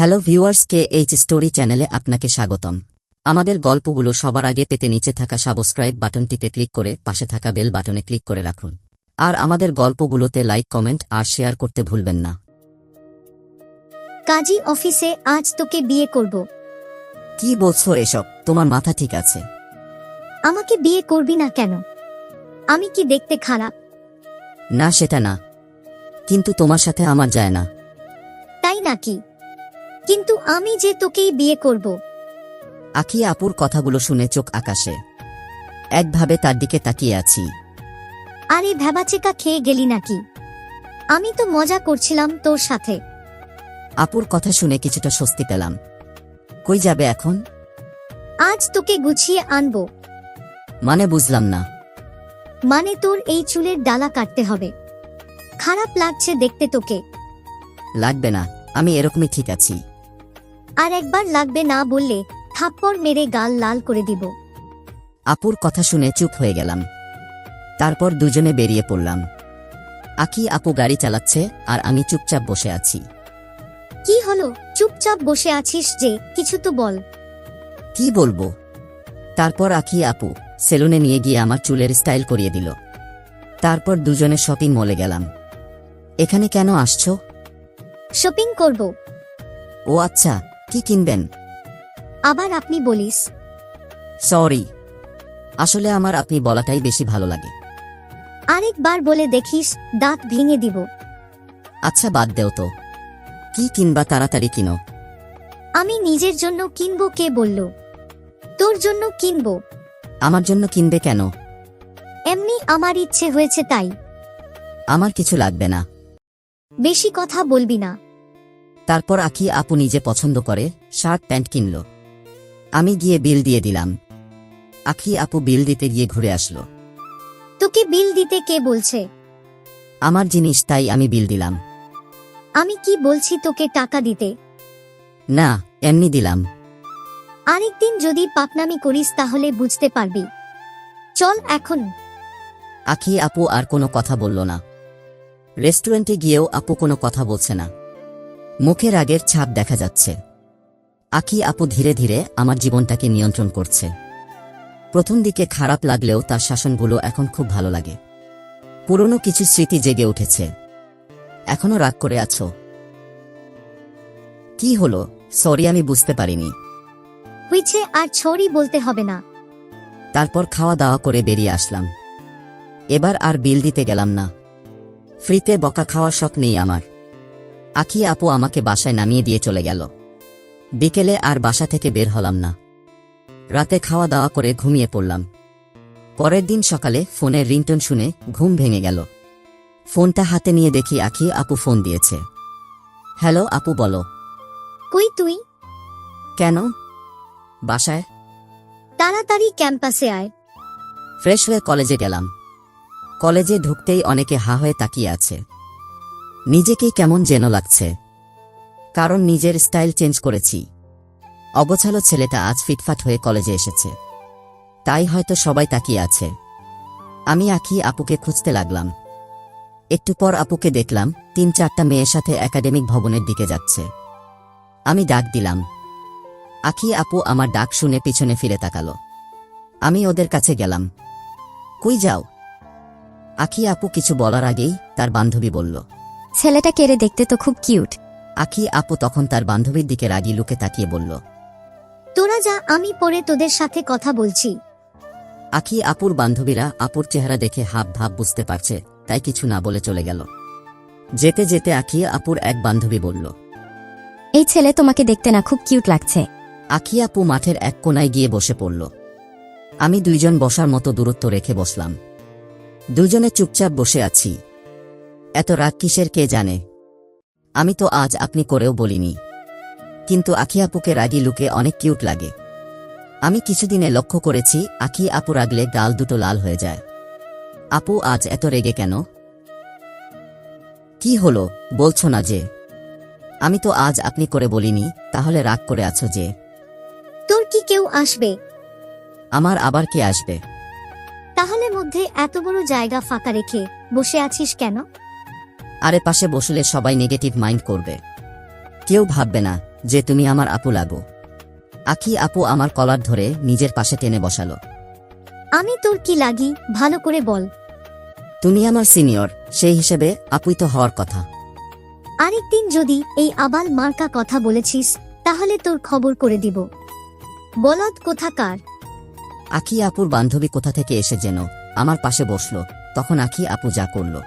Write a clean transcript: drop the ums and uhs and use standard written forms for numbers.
Hello viewers, KH story চ্যানেলে আপনাকে স্বাগতম। আমাদের গল্পগুলো সবার আগে পেতে নিচে থাকা সাবস্ক্রাইব বাটনটিতে ক্লিক করে পাশে থাকা বেল বাটনে ক্লিক করে রাখুন। আর আমাদের গল্পগুলোতে লাইক, কমেন্ট আর শেয়ার করতে ভুলবেন না। কাজী অফিসে আজ তোকে বিয়ে করব। কি বলছো এসব? তোমার মাথা ঠিক আছে? আমাকে বিয়ে করবি না কেন? আমি কি দেখতে খারাপ? না, সেটা না, কিন্তু তোমার সাথে আমার যায় না। তাই নাকি? কিন্তু আমি যে তোকেই বিয়ে করব। আখি আপুর কথাগুলো শুনে চোখ আকাশে। একভাবে তার দিকে তাকিয়ে আছি। আরে ভ্যাবাচেকা খেয়ে গেলি নাকি? আমি তো মজা করছিলাম তোর সাথে। আপুর কথা শুনে কিছুটা স্বস্তি পেলাম। কই যাবে এখন? আজ তোকে গুছিয়ে আনবো। মানে বুঝলাম না। মানে তোর এই চুলের ডালা কাটতে হবে। খারাপ লাগছে দেখতে তোকে। লাগবে না, আমি এরকমই ঠিক আছি। আর একবার লাগবে না বললে থাপ্পড় মেরে গাল লাল করে দিব। আপুর কথা শুনে চুপ হয়ে গেলাম। তারপর দুজনে বেরিয়ে পড়লাম। আখি আপু গাড়ি চালাচ্ছে আর আমি চুপচাপ বসে আছি। কি হলো, চুপচাপ বসে আছিস যে? কিছু তো বল। কি বলবো? তারপর আখি আপু সেলুনে নিয়ে গিয়ে আমার চুলের স্টাইল করিয়ে দিল। তারপর দুজনে শপিং মলে গেলাম। এখানে কেন আসছো? শপিং করব। ও আচ্ছা, কি কিনবেন? আবার আপনি বলিস? সরি, আসলে আমার আপনি বলাটাই বেশি ভালো লাগে। আরেকবার বলে দেখিস, দাঁত ভেঙে দিব। আচ্ছা বাদ দেও তো, কি কিনবা তাড়াতাড়ি কিনো। আমি নিজের জন্য কিনবো কে বলল? তোর জন্য কিনবো। আমার জন্য কিনবে কেন? এমনি আমার ইচ্ছে হয়েছে তাই। আমার কিছু লাগবে না। বেশি কথা বলবি না। তারপর আখি আপু নিজে পছন্দ করে শার্ট প্যান্ট কিনল। আমি গিয়ে বিল দিয়ে দিলাম। আখি আপু বিল দিতে গিয়ে ঘুরে আসলো। তোকে বিল দিতে কে বলছে? আমার জিনিস তাই আমি বিল দিলাম। আমি কি বলছি তোকে টাকা দিতে? না, এমনি দিলাম। আরেকদিন যদি পাকনামি করিস তাহলে বুঝতে পারবি। চল এখন। আখি আপু আর কোনো কথা বলল না। রেস্টুরেন্টে গিয়েও আপু কোনো কথা বলছে না। মুখে রাগের ছাপ দেখা যাচ্ছে। আখি আপু ধীরে ধীরে আমার জীবনটাকে নিয়ন্ত্রণ করছে। প্রথম দিকে খারাপ লাগলেও তার শাসনগুলো এখন খুব ভালো লাগে। পুরনো কিছু স্মৃতি জেগে উঠেছে। এখনো রাগ করে আছো? কি হলো? সরি, আমি বুঝতে পারিনি। হইছে, আর ছড়ি বলতে হবে না। তারপর খাওয়া দাওয়া করে বেরিয়ে আসলাম। এবার আর বিল দিতে গেলাম না। ফ্রিতে বকা খাওয়ার শখ নেই আমার। আখি আপু আমাকে বাসায় নামিয়ে দিয়ে চলে গেল। বিকেলে আর বাসা থেকে বের হলাম না। রাতে খাওয়া দাওয়া করে ঘুমিয়ে পড়লাম। পরের দিন সকালে ফোনের রিংটোন শুনে ঘুম ভেঙে গেল। ফোনটা হাতে নিয়ে দেখি আখি আপু ফোন দিয়েছে। হ্যালো আপু, বলো। কই তুই? কেন? বাসায়। তাড়াতাড়ি ক্যাম্পাসে আয়। ফ্রেশ হয়ে কলেজে গেলাম। কলেজে ঢুকতেই অনেকে হা হয়ে তাকিয়ে আছে। নিজেকেই কেমন যেন লাগছে, কারণ নিজের স্টাইল চেঞ্জ করেছি। অগোছালো ছেলেটা আজ ফিটফাট হয়ে কলেজে এসেছে, তাই হয়তো সবাই তাকিয়ে আছে। আমি আখি আপুকে খুঁজতে লাগলাম। একটু পর আপুকে দেখলাম ৩-৪টা মেয়ের সাথে একাডেমিক ভবনের দিকে যাচ্ছে। আমি ডাক দিলাম। আখি আপু আমার ডাক শুনে পিছনে ফিরে তাকালো। আমি ওদের কাছে গেলাম। কই যাও? আখি আপু কিছু বলার আগেই তার বান্ধবী বলল, ছেলেটা কেড়ে দেখতে তো খুব কিউট। আখি আপু তখন তার বান্ধবীর দিকে রাগি লুকে তাকিয়ে বলল, তোরা যা, আমি পরে তোদের সাথে কথা বলছি। আখি আপুর বান্ধবীরা আপুর চেহারা দেখে হাব ভাব বুঝতে পারছে, তাই কিছু না বলে চলে গেল। যেতে যেতে আখি আপুর এক বান্ধবী বলল, এই ছেলে তোমাকে দেখতে না খুব কিউট লাগছে। আখি আপু মাঠের এক কোনায় গিয়ে বসে পড়ল। আমি দুইজন বসার মতো দূরত্ব রেখে বসলাম। দুজনে চুপচাপ বসে আছি। এত রাগ কিসের কে জানে। আমি তো আজ আপনি করেও বলিনি, কিন্তু আখি আপুকে রাগি লুকে অনেক কিউট লাগে। আমি কিছুদিনে লক্ষ্য করেছি আখি আপু রাগলে গাল দুটো লাল হয়ে যায়। আপু আজ এত রেগে কেন? কি হলো, বলছো না যে? আমি তো আজ আপনি করে বলিনি, তাহলে রাগ করে আছো যে? তোর কি কেউ আসবে? আমার আবার কে আসবে? তাহলে মধ্যে এত বড় জায়গা ফাঁকা রেখে বসে আছিস কেন? আরে পাশে বসলে সবাই নেগেটিভ মাইন্ড করবে। কেউ ভাববে না যে তুমি আমার আপু লাগো। আখি আপু আমার কলার ধরে নিজের পাশে টেনে বসালো। আমি তোর কি লাগি ভালো করে বল। তুমি আমার সিনিয়র, সেই হিসেবে আপুই তো হওয়ার কথা। আরেকদিন যদি এই আবাল মার্কা কথা বলেছিস তাহলে তোর খবর করে দিব। বলদ কোথাকার। আখি আপুর বান্ধবী কোথা থেকে এসে যেন আমার পাশে বসলো, তখন আখি আপু যা করলো